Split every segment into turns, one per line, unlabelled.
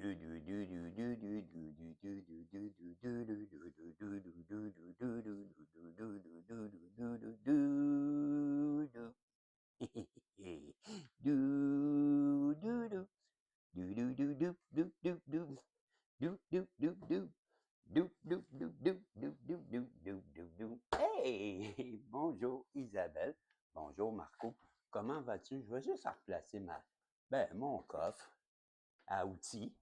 Hey! Bonjour Isabelle. Bonjour Marco. Comment vas-tu? Je veux juste replacer mon coffre à outils.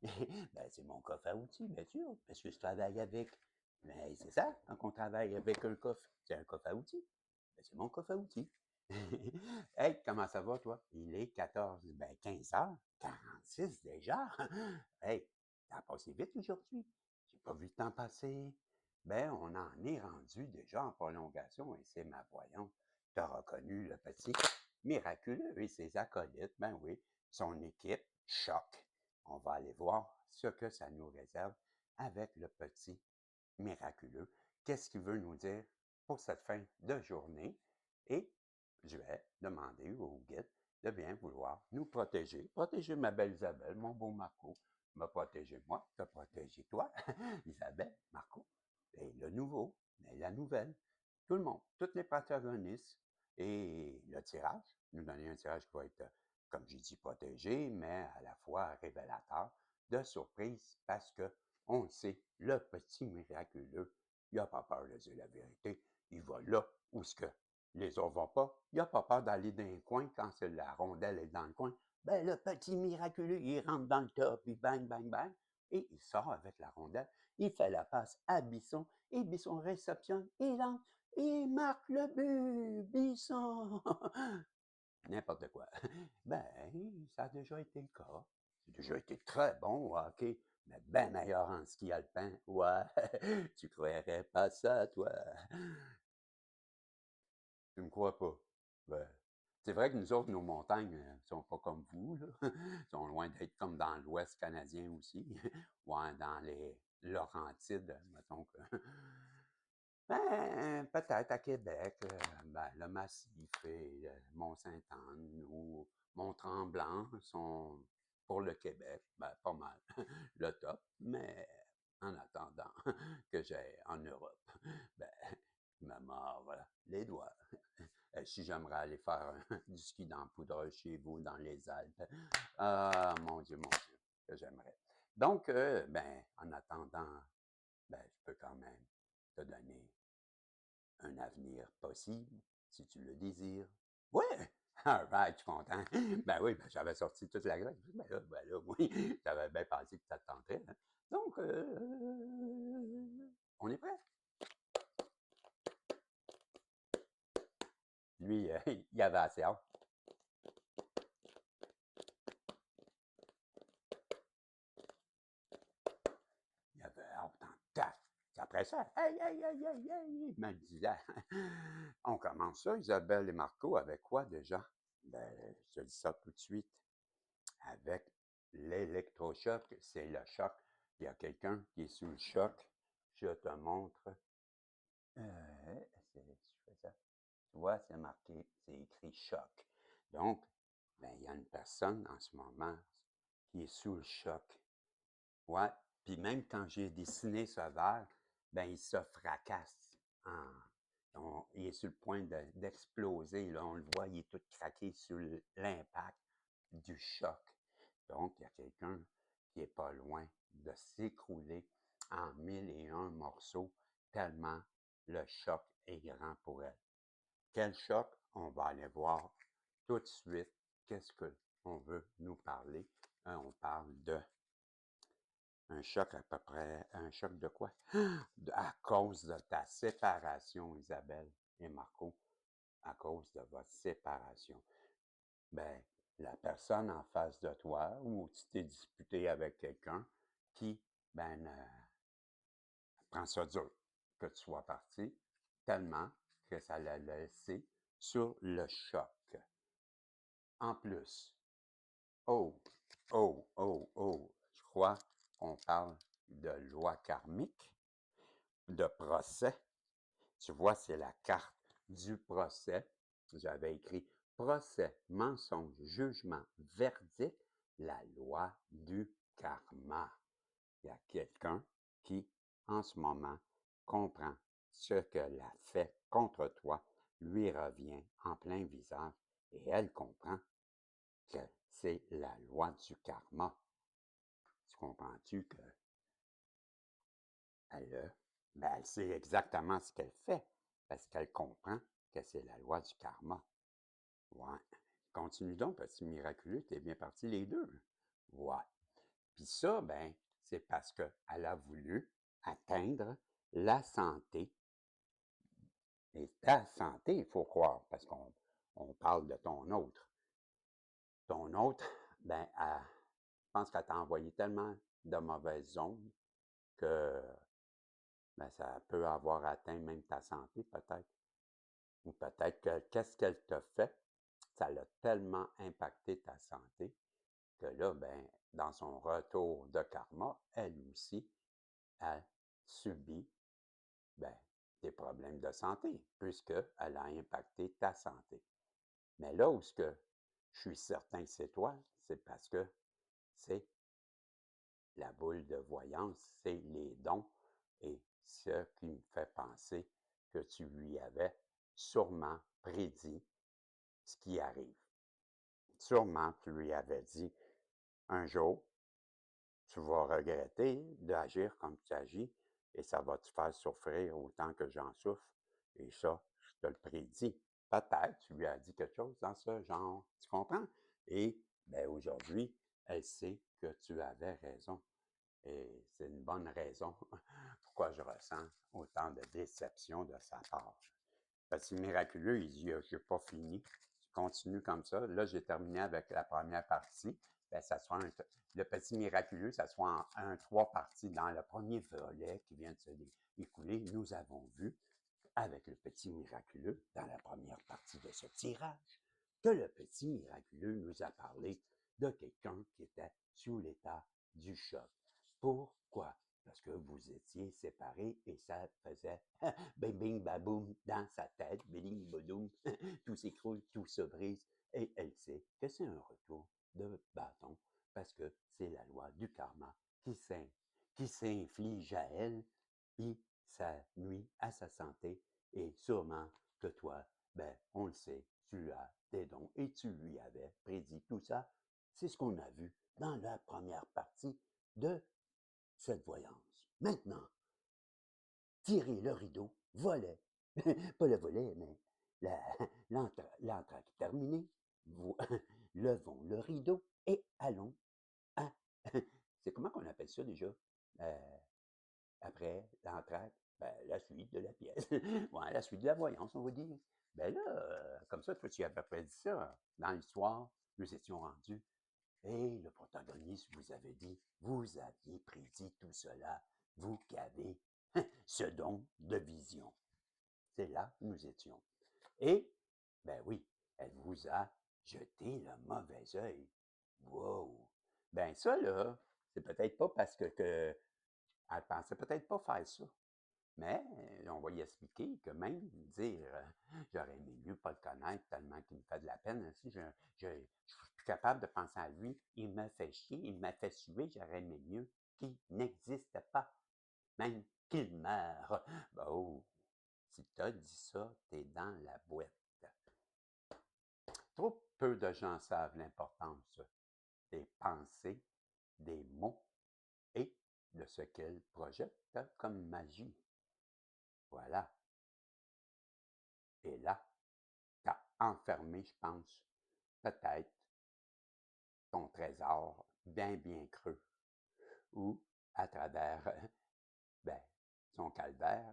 C'est mon coffre à outils, bien sûr, parce que je travaille avec. Mais c'est ça, quand on travaille avec un coffre, c'est un coffre à outils. C'est mon coffre à outils. Hey, comment ça va, toi? Il est 15h46 déjà. Hey, ça a passé vite aujourd'hui. J'ai pas vu le temps passer. On en est rendu déjà en prolongation et c'est ma voyante. Tu as reconnu le petit miraculeux et ses acolytes. Ben oui, son équipe, choc. On va aller voir ce que ça nous réserve avec le petit miraculeux. Qu'est-ce qu'il veut nous dire pour cette fin de journée? Et je vais demander au guide de bien vouloir nous protéger. Protéger ma belle Isabelle, mon beau Marco. Me protéger moi, te protéger toi, Isabelle, Marco. Et le nouveau, mais la nouvelle. Tout le monde, tous les protagonistes. Et le tirage, nous donner un tirage qui va être, comme j'ai dit, protégé, mais à la fois révélateur de surprise parce que on le sait, le petit miraculeux, il n'a pas peur de dire la vérité. Il va là où ce que les autres vont pas. Il n'a pas peur d'aller dans un coin quand la rondelle est dans le coin. Le petit miraculeux, il rentre dans le tas, puis bang, bang, bang, et il sort avec la rondelle. Il fait la passe à Bisson, et Bisson réceptionne, il entre, et marque le but, Bisson. N'importe quoi. Ça a déjà été le cas. Ça a déjà été très bon au hockey, mais bien meilleur en ski alpin. Ouais, tu croirais pas ça, toi. Tu me crois pas? Ben, c'est vrai que nous autres, nos montagnes sont pas comme vous, là. Sont loin d'être comme dans l'Ouest canadien aussi. Ouais, dans les Laurentides, mettons que. Peut-être à Québec, le Massif et le Mont-Sainte-Anne ou Mont-Tremblant sont pour le Québec, pas mal, le top. Mais en attendant que j'aille en Europe, ben, je me mords les doigts. Si j'aimerais aller faire du ski dans la poudre chez vous, dans les Alpes, ah, mon Dieu, que j'aimerais. Donc, en attendant, je peux quand même te donner un avenir possible, si tu le désires. Oui! All right, je suis content. Oui, j'avais sorti toute la graisse. Oui, j'avais bien pensé que ça te tentait. Hein. Donc, on est prêt? Lui, il avait assez hâte. Il avait hâte en taf. Après ça, hey, hey, hey, hey, hey, il me disait, on commence ça, Isabelle et Marco, avec quoi déjà? Je te dis ça tout de suite. Avec l'électrochoc, c'est le choc. Il y a quelqu'un qui est sous le choc. Je te montre. Je fais ça. Tu vois, c'est marqué, c'est écrit choc. Donc, il y a une personne en ce moment qui est sous le choc. Ouais. Puis même quand j'ai dessiné ce verre, il se fracasse. Il est sur le point d'exploser. Là, on le voit, il est tout craqué sur l'impact du choc. Donc, il y a quelqu'un qui n'est pas loin de s'écrouler en 1001 morceaux, tellement le choc est grand pour elle. Quel choc? On va aller voir tout de suite qu'est-ce qu'on veut nous parler. On parle de un choc à peu près, un choc de quoi? À cause de ta séparation, Isabelle et Marco, à cause de votre séparation. La personne en face de toi ou tu t'es disputé avec quelqu'un qui, prend ça dur que tu sois parti, tellement que ça l'a laissé sur le choc. En plus, oh, je crois qu'on parle de loi karmique, de procès. Tu vois, c'est la carte du procès. J'avais écrit procès, mensonge, jugement, verdict, la loi du karma. Il y a quelqu'un qui, en ce moment, comprend ce que l'a fait contre toi lui revient en plein visage et elle comprend que c'est la loi du karma. Tu comprends-tu que elle sait exactement ce qu'elle fait parce qu'elle comprend que c'est la loi du karma. Ouais. Continue donc, petit miraculeux, t'es bien parti les deux. Ouais. Puis ça, ben, c'est parce qu'elle a voulu atteindre la santé. Et ta santé, il faut croire, parce qu'on parle de ton autre. Ton autre, ben, je pense qu'elle t'a envoyé tellement de mauvaises ondes que ben, ça peut avoir atteint même ta santé, peut-être. Ou peut-être que qu'est-ce qu'elle t'a fait, ça l'a tellement impacté ta santé que là, ben, dans son retour de karma, elle aussi, a subi ben, des problèmes de santé, puisqu'elle a impacté ta santé. Mais là où ce que je suis certain que c'est toi, c'est parce que c'est la boule de voyance, c'est les dons et ce qui me fait penser que tu lui avais sûrement prédit ce qui arrive. Sûrement, tu lui avais dit, un jour, tu vas regretter d'agir comme tu agis et ça va te faire souffrir autant que j'en souffre. Et ça, je te le prédis. Peut-être tu lui as dit quelque chose dans ce genre. Tu comprends? Et ben, aujourd'hui, elle sait que tu avais raison. Et c'est une bonne raison pourquoi je ressens autant de déception de sa part. Petit miraculeux, il dit, je n'ai pas fini. Je continue comme ça. Là, j'ai terminé avec la première partie. Ben, ça sera le petit miraculeux, ça sera en trois parties. Dans le premier volet qui vient de se écouler, nous avons vu avec le petit miraculeux, dans la première partie de ce tirage, que le petit miraculeux nous a parlé de quelqu'un qui était sous l'état du choc. Pourquoi? Parce que vous étiez séparés et ça faisait bing bing baboum dans sa tête, bing bodoum, tout s'écroule, tout se brise. Et elle sait que c'est un retour de bâton parce que c'est la loi du karma qui s'inflige à elle et ça nuit à sa santé et sûrement que toi, ben, on le sait, tu as des dons et tu lui avais prédit tout ça. C'est ce qu'on a vu dans la première partie de cette voyance. Maintenant, tirez le rideau, volet. Pas le volet, mais l'entrée terminée. Levons le rideau et allons à... C'est comment qu'on appelle ça déjà? Après l'entracte, ben, la suite de la pièce. Ouais, la suite de la voyance, on va dire. Ben là, comme ça, toi, tu as à peu près dit ça. Dans l'histoire, nous étions rendus. Et le protagoniste vous avait dit, vous aviez prédit tout cela, vous qui avez ce don de vision. C'est là que nous étions. Et, ben oui, elle vous a jeté le mauvais œil. Wow! Ben ça, là, c'est peut-être pas parce que elle pensait peut-être pas faire ça. Mais on va y expliquer que même dire j'aurais aimé mieux pas le connaître tellement qu'il me fait de la peine. Si je suis plus capable de penser à lui, il me fait chier, il m'a fait suer, j'aurais aimé mieux qu'il n'existe pas, même qu'il meure. Oh, si tu as dit ça, t'es dans la boîte. Trop peu de gens savent l'importance des pensées, des mots et de ce qu'elles projettent comme magie. Voilà. Et là, tu as enfermé, je pense, peut-être ton trésor bien, bien creux, ou à travers ben, son calvaire,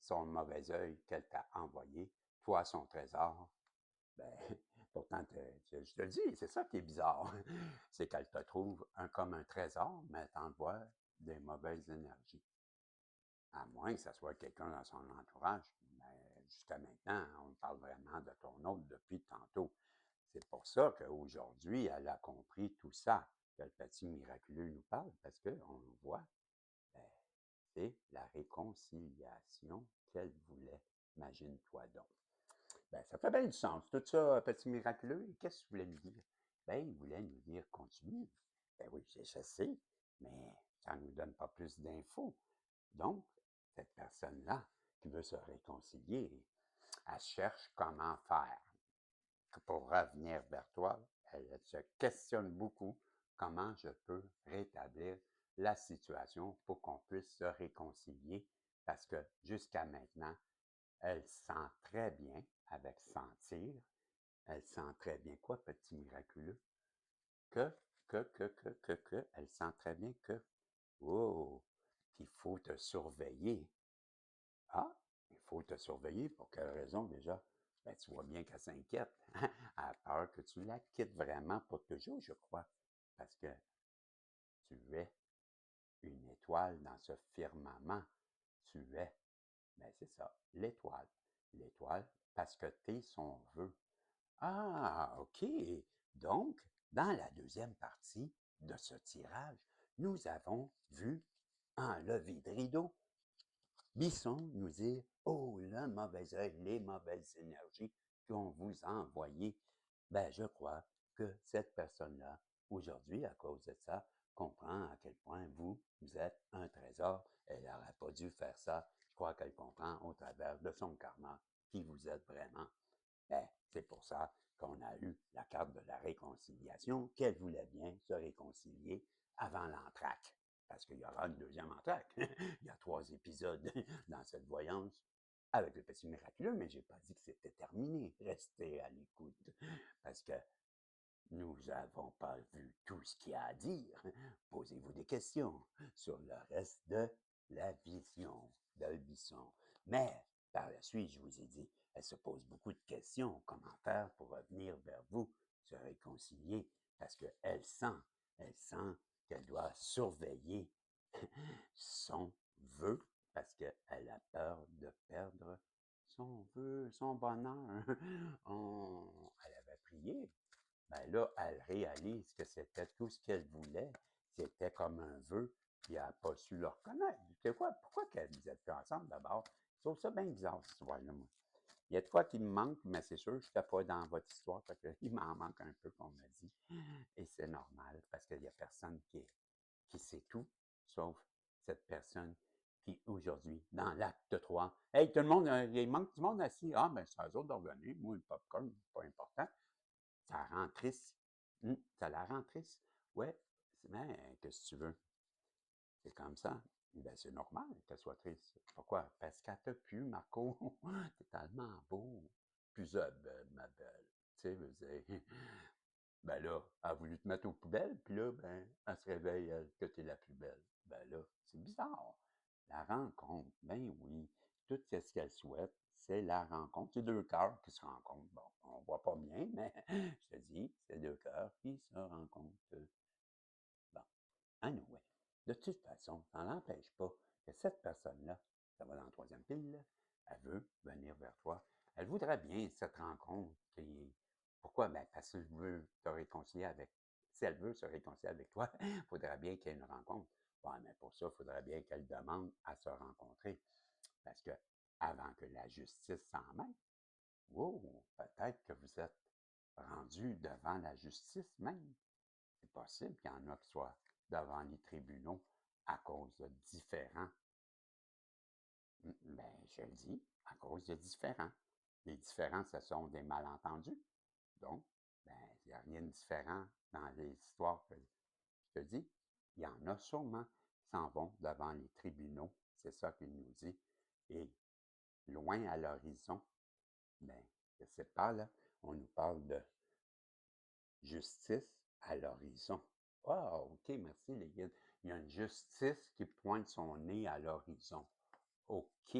son mauvais œil qu'elle t'a envoyé, toi, son trésor, ben, pourtant, je te le dis, c'est ça qui est bizarre, c'est qu'elle te trouve comme un trésor, mais elle t'envoie des mauvaises énergies. À moins que ce soit quelqu'un dans son entourage. Mais jusqu'à maintenant, on parle vraiment de ton autre depuis tantôt. C'est pour ça qu'aujourd'hui, elle a compris tout ça, que le petit miraculeux nous parle, parce qu'on le voit, ben, c'est la réconciliation qu'elle voulait. Imagine-toi donc. Ben, ça fait bien du sens. Tout ça, petit miraculeux, qu'est-ce qu'il voulait nous dire? Ben, il voulait nous dire continue. Ben oui, je sais, mais ça ne nous donne pas plus d'infos. Donc, cette personne-là qui veut se réconcilier, elle cherche comment faire pour revenir vers toi. Elle se questionne beaucoup comment je peux rétablir la situation pour qu'on puisse se réconcilier parce que jusqu'à maintenant, elle sent très bien avec sentir. Elle sent très bien quoi, petit miraculeux? Que, elle sent très bien que, oh, qu'il faut te surveiller. Ah, il faut te surveiller. Pour quelle raison déjà? Ben, tu vois bien qu'elle s'inquiète. Elle a peur que tu la quittes vraiment pour toujours, je crois. Parce que tu es une étoile dans ce firmament. Tu es, ben c'est ça, l'étoile. L'étoile, parce que tu es son vœu. Ah, OK. Donc, dans la deuxième partie de ce tirage, nous avons vu un lever de rideau. Bisson nous dit, oh, le mauvais œil, les mauvaises énergies qu'on vous a envoyées. Ben, je crois que cette personne-là, aujourd'hui, à cause de ça, comprend à quel point vous êtes un trésor. Elle n'aurait pas dû faire ça. Je crois qu'elle comprend au travers de son karma qui vous êtes vraiment. Ben, c'est pour ça qu'on a eu la carte de la réconciliation, qu'elle voulait bien se réconcilier avant l'entraque. Parce qu'il y aura une deuxième entraque. Il y a 3 épisodes dans cette voyance avec le petit miraculeux, mais je n'ai pas dit que c'était terminé. Restez à l'écoute. Parce que nous n'avons pas vu tout ce qu'il y a à dire. Posez-vous des questions sur le reste de la vision d'Albisson. Mais par la suite, je vous ai dit, elle se pose beaucoup de questions. Comment faire pour revenir vers vous, se réconcilier, parce elle sent qu'elle doit surveiller son vœu, parce qu'elle a peur de perdre son vœu, son bonheur. Elle avait prié, ben là, elle réalise que c'était tout ce qu'elle voulait. C'était comme un vœu, puis elle n'a pas su le reconnaître. C'est quoi? Pourquoi qu'elle vous êtes plus ensemble d'abord? Je trouve ça bien bizarre, cette histoire-là, moi. Il y a de quoi qui me manque, mais c'est sûr que je n'étais pas dans votre histoire, parce qu'il m'en manque un peu, qu'on m'a dit. Et c'est normal, parce qu'il n'y a personne qui sait tout, sauf cette personne qui, aujourd'hui, dans l'acte 3, hey, tout le monde, il manque du monde assis. Ah, ben, c'est eux autres de revenir. Moi, le popcorn, pas important. Ça rend triste. Ça la rend triste. Ouais, mais qu'est-ce que tu veux? C'est comme ça. Ben, c'est normal qu'elle soit triste. Pourquoi? Parce qu'elle t'a plu, Marco. T'es tellement beau. Plus belle, ma belle. Tu sais, je veux dire, ben là, elle a voulu te mettre aux poubelles, puis là, ben, elle se réveille, elle, que t'es la plus belle. Ben là, c'est bizarre. La rencontre, ben oui. Tout ce qu'elle souhaite, c'est la rencontre. C'est deux cœurs qui se rencontrent. Bon, on voit pas bien, mais je te dis, c'est deux cœurs qui se rencontrent. Bon, anyway. De toute façon, ça n'empêche pas que cette personne-là, ça va dans la troisième pile, là, elle veut venir vers toi. Elle voudrait bien cette rencontre. Pourquoi? Ben, parce qu'elle veut te réconcilier avec. Si elle veut se réconcilier avec toi, il faudrait bien qu'il y ait une rencontre. Bon, mais pour ça, il faudrait bien qu'elle demande à se rencontrer. Parce que avant que la justice s'en mêle, wow, peut-être que vous êtes rendu devant la justice même. C'est possible qu'il y en a qui soient devant les tribunaux à cause de différents. Ben, je le dis, à cause de différents. Les différents, ce sont des malentendus. Donc, ben, il n'y a rien de différent dans les histoires que je te dis. Il y en a sûrement qui s'en vont devant les tribunaux. C'est ça qu'il nous dit. Et loin à l'horizon, ben, je ne sais pas, là, on nous parle de justice à l'horizon. Ah, OK, merci les guides. Il y a une justice qui pointe son nez à l'horizon. OK,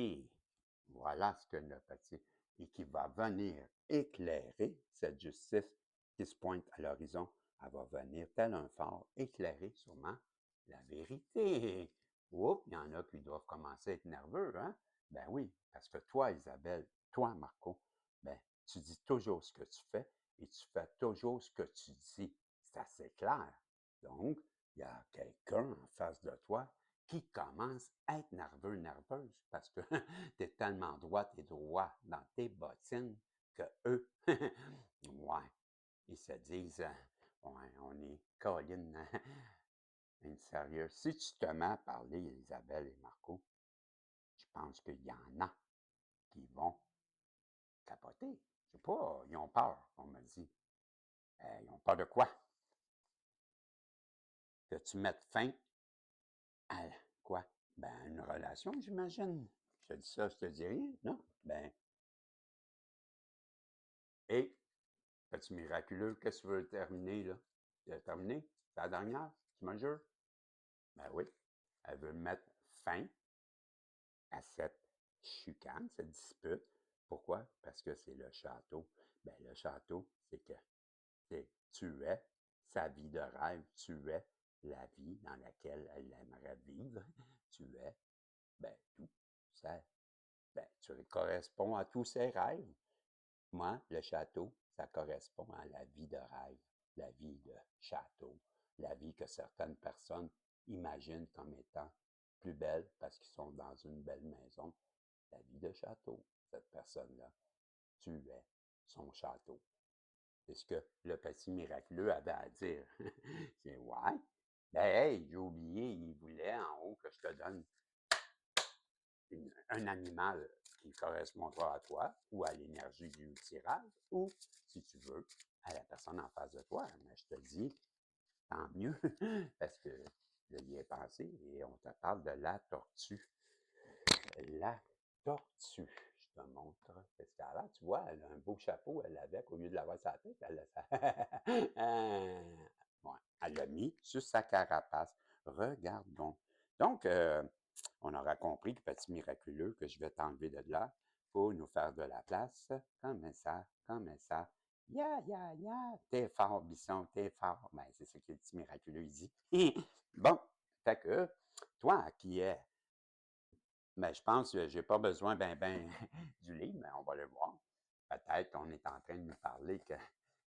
voilà ce que le petit, et qui va venir éclairer cette justice qui se pointe à l'horizon. Elle va venir, tel un phare, éclairer sûrement la vérité. Oups, il y en a qui doivent commencer à être nerveux, hein? Ben oui, parce que toi, Isabelle, toi, Marco, ben, tu dis toujours ce que tu fais et tu fais toujours ce que tu dis. C'est assez clair. Donc, il y a quelqu'un en face de toi qui commence à être nerveux, nerveuse, parce que tu es tellement droit et droit dans tes bottines que eux, ouais, ils se disent, Ouais, on est Colin, une sérieuse. Si tu te mets à parler, Isabelle et Marco, je pense qu'il y en a qui vont capoter. Je sais pas, ils ont peur, on me dit. Ils ont peur de quoi? Que tu mettes fin à quoi? Ben, une relation, j'imagine. Je te dis ça, je te dis rien, non? Ben, et, c'est miraculeux, qu'est-ce que tu veux terminer, là? Tu as terminé? C'est la dernière? Tu me jures? Ben oui. Elle veut mettre fin à cette chicane, cette dispute. Pourquoi? Parce que c'est le château. Ben, le château, c'est que tu es sa vie de rêve, tu es la vie dans laquelle elle aimerait vivre, tu es, ben, tout. Ça, ben, tu corresponds à tous ses rêves. Moi, le château, ça correspond à la vie de rêve, la vie de château, la vie que certaines personnes imaginent comme étant plus belle parce qu'ils sont dans une belle maison. La vie de château, cette personne-là, tu es son château. C'est ce que le petit miraculeux avait à dire. C'est ouais. Ben hey, j'ai oublié, il voulait en haut que je te donne un animal qui correspondra à toi ou à l'énergie du tirage ou, si tu veux, à la personne en face de toi. Mais je te dis, tant mieux, parce que je y ai pensé et on te parle de la tortue. La tortue, je te montre qu'est-ce qu'elle a. Tu vois, elle a un beau chapeau, elle l'avait, au lieu de l'avoir sa tête, elle a sa... ouais, elle l'a mis sur sa carapace. Regardons. Donc, on aura compris, le petit miraculeux, que je vais t'enlever de là pour nous faire de la place. Comme ça, comme ça. Ya, ya, ya. T'es fort, Bisson, t'es fort. Ben, c'est ce que le petit miraculeux dit. Bon, fait que toi qui es, mais je pense que j'ai pas besoin du livre, mais on va le voir. Peut-être qu'on est en train de nous parler que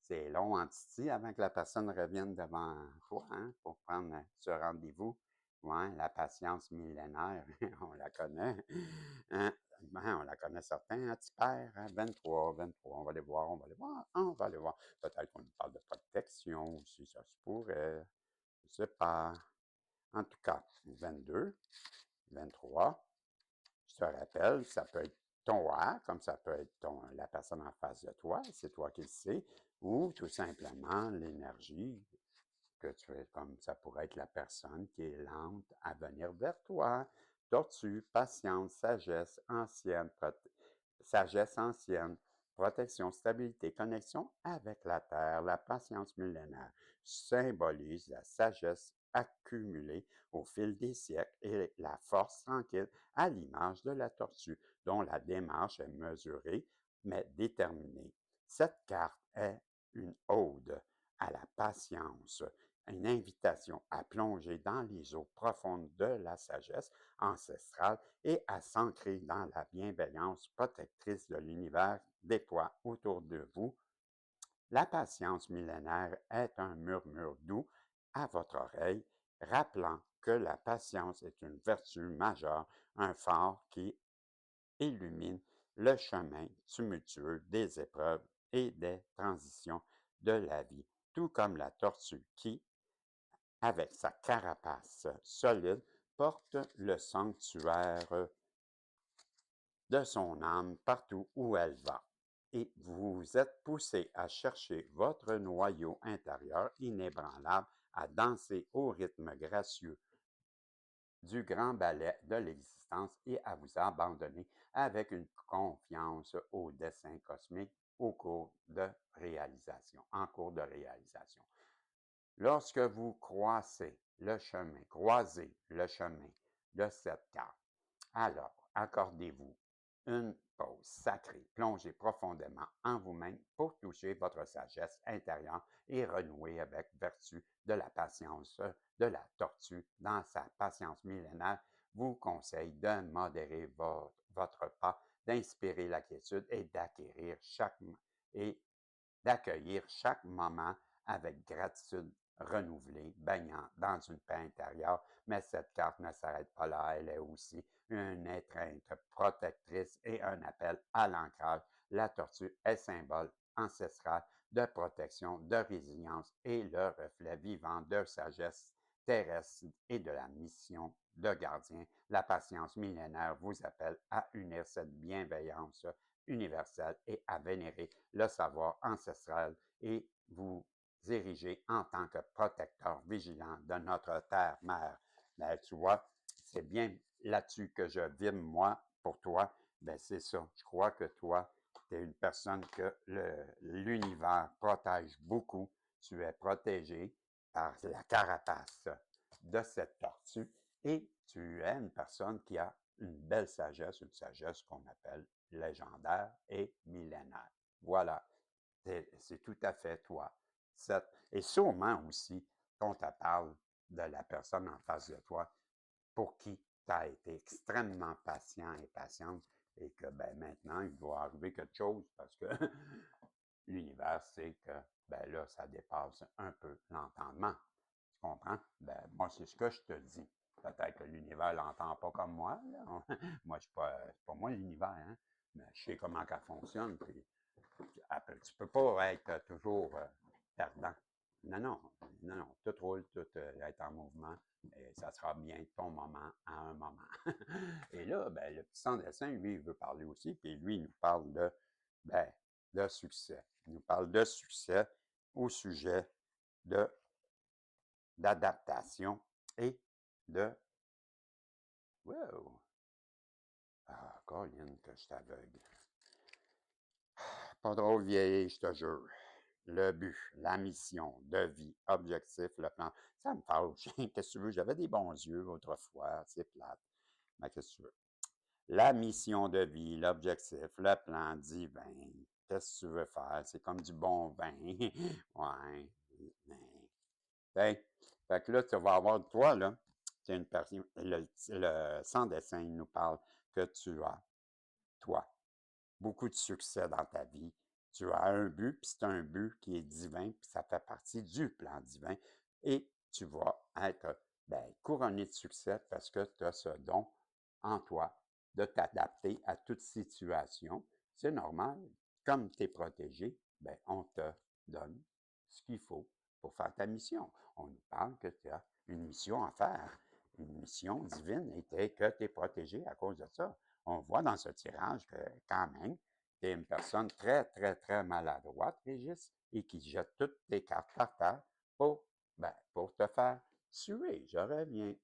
c'est long en titi avant que la personne revienne devant toi, hein, pour prendre ce rendez-vous. Ouais, la patience millénaire, on la connaît. Hein? Ben, on la connaît certains, hein, Tipper, hein, 23, 23, on va les voir, on va les voir, on va les voir. Peut-être qu'on nous parle de protection aussi, ça se pourrait, je sais pas. En tout cas, 22, 23. Je te rappelle, ça peut être ton A, comme ça peut être la personne en face de toi, c'est toi qui le sais, ou tout simplement l'énergie que tu es, comme ça pourrait être la personne qui est lente à venir vers toi. Tortue, patience, sagesse ancienne, protection, stabilité, connexion avec la Terre, la patience millénaire symbolise la sagesse accumulée au fil des siècles et la force tranquille à l'image de la tortue, dont la démarche est mesurée mais déterminée. Cette carte est une ode à la patience, une invitation à plonger dans les eaux profondes de la sagesse ancestrale et à s'ancrer dans la bienveillance protectrice de l'univers déploie autour de vous. La patience millénaire est un murmure doux à votre oreille, rappelant que la patience est une vertu majeure, un phare qui illumine le chemin tumultueux des épreuves et des transitions de la vie, tout comme la tortue qui, avec sa carapace solide, porte le sanctuaire de son âme partout où elle va. Et vous êtes poussé à chercher votre noyau intérieur inébranlable, à danser au rythme gracieux du grand ballet de l'existence et à vous abandonner avec une confiance au dessin cosmique au cours de réalisation, en cours de réalisation. Lorsque vous croisez le chemin de cette carte, alors accordez-vous une pause sacrée, plongez profondément en vous-même pour toucher votre sagesse intérieure et renouer avec vertu de la patience de la tortue dans sa patience millénaire vous conseille de modérer votre pas, d'inspirer la quiétude et d'accueillir chaque moment avec gratitude renouvelée, baignant dans une paix intérieure. Mais cette carte ne s'arrête pas là, elle est aussi une étreinte protectrice et un appel à l'ancrage. La tortue est symbole ancestral de protection, de résilience et le reflet vivant de sagesse terrestre et de la mission de gardien. La patience millénaire vous appelle à unir cette bienveillance universelle et à vénérer le savoir ancestral et vous ériger en tant que protecteur vigilant de notre terre-mère. Ben, tu vois, c'est bien là-dessus que je vibre, moi, pour toi. Ben, c'est ça. Je crois que toi, tu es une personne que l'univers protège beaucoup. Tu es protégé par la carapace de cette tortue et tu es une personne qui a une belle sagesse, une sagesse qu'on appelle légendaire et millénaire. Voilà, c'est tout à fait toi. Et sûrement aussi, qu'on te parle de la personne en face de toi pour qui tu as été extrêmement patient et patiente et que ben, maintenant, il doit arriver quelque chose parce que l'univers sait que ben là, ça dépasse un peu l'entendement. Tu comprends? Ben, moi, c'est ce que je te dis. Peut-être que l'univers ne l'entend pas comme moi. Là. Moi, c'est pas moi l'univers, hein? Mais je sais comment ça fonctionne. Puis, après, tu ne peux pas être toujours perdant. Non, non, non, non. Tout roule, tout est en mouvement. Et ça sera bien ton moment à un moment. Et là, ben, le petit sans-dessin, lui, il veut parler aussi. Puis lui, il nous parle ben, de succès. Il nous parle de succès au sujet de d'adaptation et de... Wow! Ah, Colin, que je t'aveugle. Pas drôle vieillir, je te jure. Le but, la mission de vie, objectif, le plan. Ça me fâche. Qu'est-ce que tu veux? J'avais des bons yeux autrefois, c'est plate. Mais qu'est-ce que tu veux? La mission de vie, l'objectif, le plan divin. Qu'est-ce que tu veux faire? C'est comme du bon vin. Ouais. Ben, fait que là, tu vas avoir, toi, là, tu une personne, le sans-dessin, il nous parle que tu as, toi, beaucoup de succès dans ta vie. Tu as un but, puis c'est un but qui est divin, puis ça fait partie du plan divin. Et tu vas être ben, couronné de succès parce que tu as ce don en toi de t'adapter à toute situation. C'est normal. Comme tu es protégé, ben, on te donne ce qu'il faut pour faire ta mission. On nous parle que tu as une mission à faire, une mission divine et que tu es protégé à cause de ça. On voit dans ce tirage que quand même, tu es une personne très, très, très maladroite, Régis, et qui jette toutes tes cartes par terre pour te faire suer. Je reviens.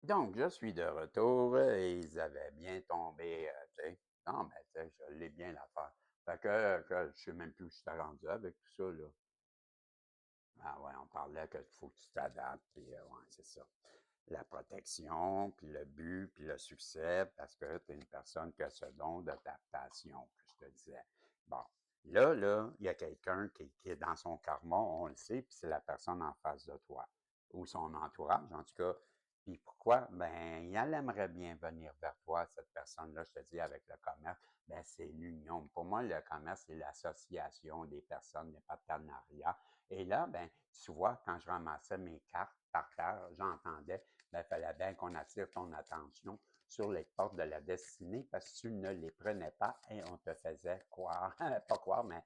Donc, je suis de retour et ils avaient bien tombé, tu sais. Non, mais tu sais, je l'ai bien l'affaire. Fait que je sais même plus où je t'ai rendu avec tout ça, là. Ah ouais, on parlait qu'il faut que tu t'adaptes, puis ouais, c'est ça. La protection, puis le but, puis le succès, parce que tu es une personne qui a ce don d'adaptation, que je te disais. Bon, là, il y a quelqu'un qui est dans son karma, on le sait, puis c'est la personne en face de toi, ou son entourage, en tout cas. Puis pourquoi? Ben, elle aimerait bien venir vers toi, cette personne-là, je te dis, avec le commerce. Ben, c'est l'union. Pour moi, le commerce, c'est l'association des personnes, les partenariats. Et là, ben, tu vois, quand je ramassais mes cartes par terre, j'entendais, ben, il fallait bien qu'on attire ton attention sur les portes de la destinée parce que tu ne les prenais pas et on te faisait croire, pas croire, mais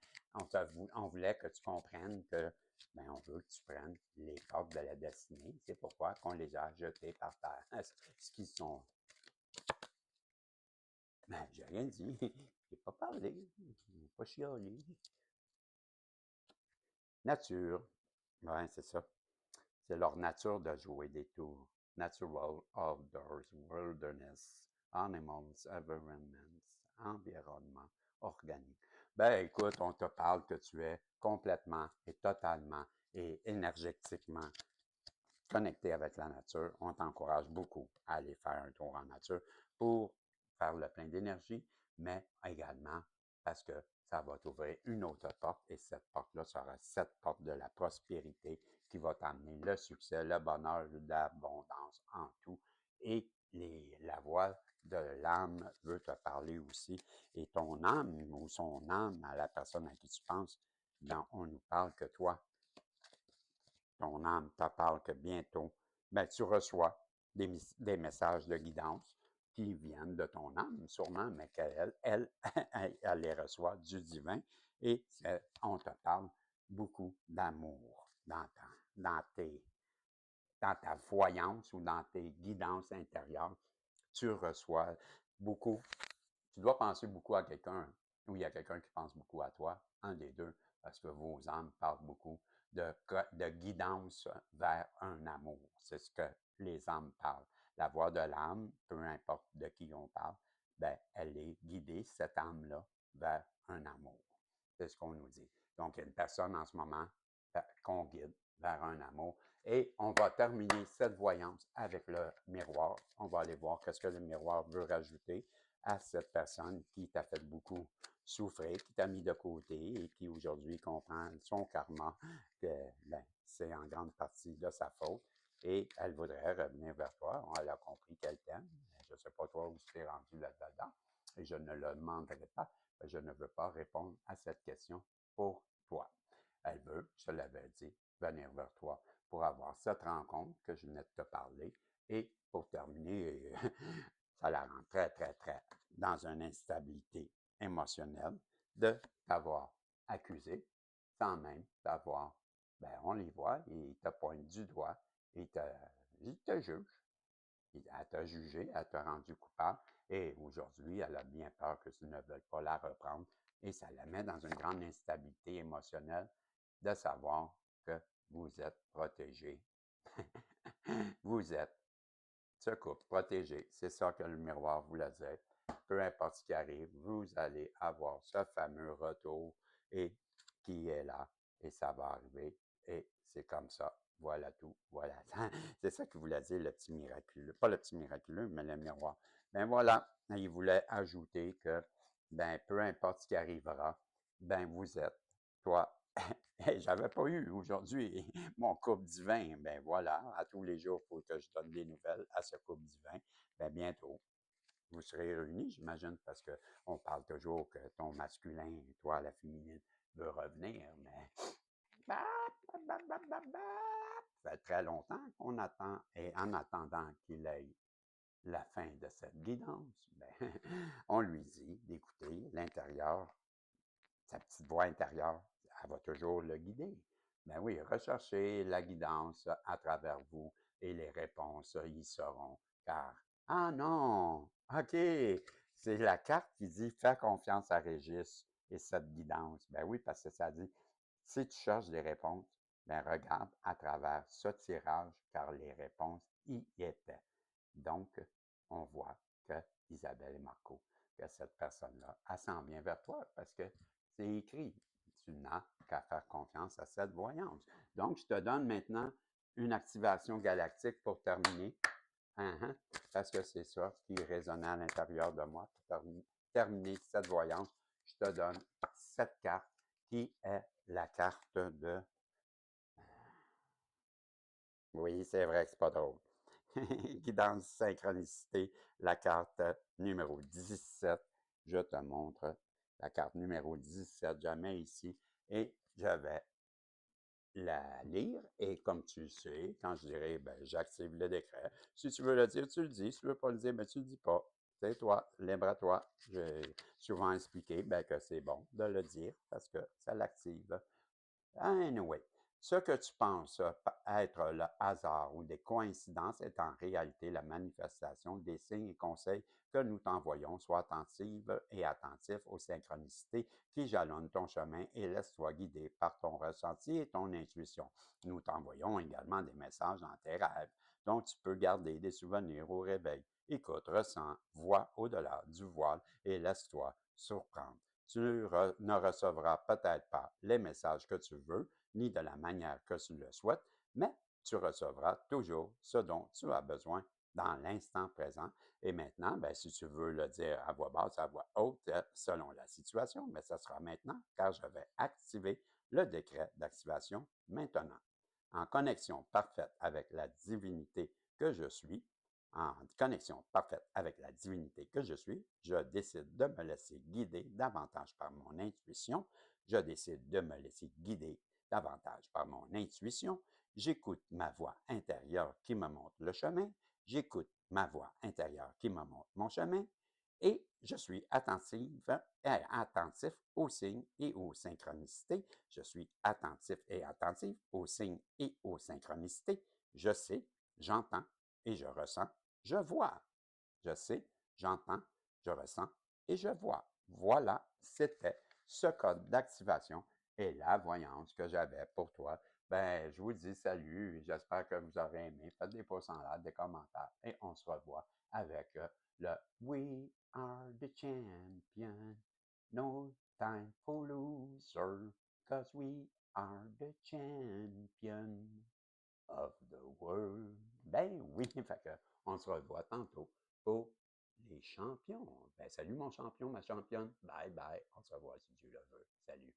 on voulait que tu comprennes que ben, on veut que tu prennes les portes de la destinée. C'est pourquoi qu'on les a jetées par terre. Ce qui sont. Ben, j'ai rien dit. J'ai pas parlé. J'ai pas chialé. Nature. Ouais, c'est ça. C'est leur nature de jouer des tours. Natural, outdoors, wilderness, animals, environments, environnement, organique. Ben écoute, on te parle que tu es complètement et totalement et énergétiquement connecté avec la nature. On t'encourage beaucoup à aller faire un tour en nature pour faire le plein d'énergie, mais également parce que ça va t'ouvrir une autre porte et cette porte-là sera cette porte de la prospérité qui va t'amener le succès, le bonheur, l'abondance en tout. Et la voix de l'âme veut te parler aussi. Et ton âme ou son âme à la personne à qui tu penses, ben, on nous parle que toi, ton âme te parle que bientôt, ben, tu reçois des messages de guidance qui viennent de ton âme, sûrement, mais qu'elle elle les reçoit du divin. Et on te parle beaucoup d'amour dans tes dans ta voyance ou dans tes guidances intérieures, tu reçois beaucoup. Tu dois penser beaucoup à quelqu'un ou il y a quelqu'un qui pense beaucoup à toi, un des deux, parce que vos âmes parlent beaucoup de guidance vers un amour. C'est ce que les âmes parlent. La voix de l'âme, peu importe de qui on parle, ben, elle est guidée, cette âme-là, vers un amour. C'est ce qu'on nous dit. Donc, il y a une personne en ce moment qu'on guide vers un amour. Et on va terminer cette voyance avec le miroir. On va aller voir qu'est-ce que le miroir veut rajouter à cette personne qui t'a fait beaucoup souffrir, qui t'a mis de côté et qui aujourd'hui comprend son karma, que ben, c'est en grande partie de sa faute. Et elle voudrait revenir vers toi. Elle a compris qu'elle t'aime. Je ne sais pas toi où tu t'es rendu là-dedans. Et je ne le demanderai pas. Je ne veux pas répondre à cette question pour toi. Elle veut, je te l'avais dit, venir vers toi pour avoir cette rencontre que je venais de te parler. Et pour terminer, ça la rend très, très, très dans une instabilité émotionnelle de t'avoir accusé sans même t'avoir, ben on les voit, ils te pointent du doigt, ils te jugent. Elle t'a jugé, elle t'a rendu coupable et aujourd'hui, elle a bien peur que tu ne veuilles pas la reprendre et ça la met dans une grande instabilité émotionnelle de savoir que vous êtes protégé. Vous êtes ce couple protégé. C'est ça que le miroir vous l'a dit. Peu importe ce qui arrive, vous allez avoir ce fameux retour et qui est là et ça va arriver et c'est comme ça. Voilà tout. Voilà. C'est ça qu'il voulait dire, le petit miraculeux. Pas le petit miraculeux, mais le miroir. Ben voilà, il voulait ajouter que, ben, peu importe ce qui arrivera, ben, vous êtes, toi, j'avais pas eu aujourd'hui mon couple divin. Ben voilà, à tous les jours, il faut que je donne des nouvelles à ce couple divin. Ben bientôt, vous serez réunis, j'imagine, parce qu'on parle toujours que ton masculin et toi, la féminine, veut revenir, mais ça fait très longtemps qu'on attend. Et en attendant qu'il ait la fin de cette guidance, ben, on lui dit d'écouter l'intérieur, sa petite voix intérieure, elle va toujours le guider. Ben oui, recherchez la guidance à travers vous et les réponses y seront. Car, ah non, OK, c'est la carte qui dit fais confiance à Régis et cette guidance. Ben oui, parce que ça dit, si tu cherches des réponses, ben regarde à travers ce tirage, car les réponses y étaient. Donc, on voit que Isabelle et Marco, que cette personne-là, elle s'en vient vers toi parce que c'est écrit. Tu n'as qu'à faire confiance à cette voyance. Donc, je te donne maintenant une activation galactique pour terminer. Parce que c'est ça qui résonnait à l'intérieur de moi. Pour terminer cette voyance, je te donne cette carte qui est la carte de... Oui, c'est vrai que c'est pas drôle. Guidance synchronicité, la carte numéro 17. Je te montre la carte numéro 17. Je la mets ici et je vais la lire. Et comme tu le sais, quand je dirai, ben, j'active le décret. Si tu veux le dire, tu le dis. Si tu ne veux pas le dire, ben, tu ne le dis pas. C'est toi, libre à toi. J'ai souvent expliqué ben, que c'est bon de le dire parce que ça l'active. Anyway, ce que tu penses être le hasard ou des coïncidences est en réalité la manifestation des signes et conseils que nous t'envoyons. Sois attentive et attentif aux synchronicités qui jalonnent ton chemin et laisse-toi guider par ton ressenti et ton intuition. Nous t'envoyons également des messages dans tes rêves dont tu peux garder des souvenirs au réveil. Écoute, ressens, vois au-delà du voile et laisse-toi surprendre. Tu ne recevras peut-être pas les messages que tu veux, ni de la manière que tu le souhaites, mais tu recevras toujours ce dont tu as besoin dans l'instant présent. Et maintenant, ben, si tu veux le dire à voix basse, à voix haute, selon la situation, mais ce sera maintenant, car je vais activer le décret d'activation maintenant. En connexion parfaite avec la divinité que je suis, en connexion parfaite avec la divinité que je suis, je décide de me laisser guider davantage par mon intuition. Je décide de me laisser guider davantage par mon intuition. J'écoute ma voix intérieure qui me montre le chemin. J'écoute ma voix intérieure qui me montre mon chemin. Et je suis attentif aux signes et aux synchronicités. Je suis attentif et attentive aux signes et aux synchronicités. Je sais, j'entends et je ressens, je vois. Je sais, j'entends, je ressens et je vois. Voilà, c'était ce code d'activation et la voyance que j'avais pour toi. Ben, je vous dis salut et j'espère que vous aurez aimé. Faites des pouces en l'air, des commentaires et on se revoit avec le We are the champion. No time for loser, cause we are the champion of the world. Ben oui, fait que on se revoit tantôt pour les champions. Ben salut mon champion, ma championne. Bye bye. On se revoit si Dieu le veut. Salut.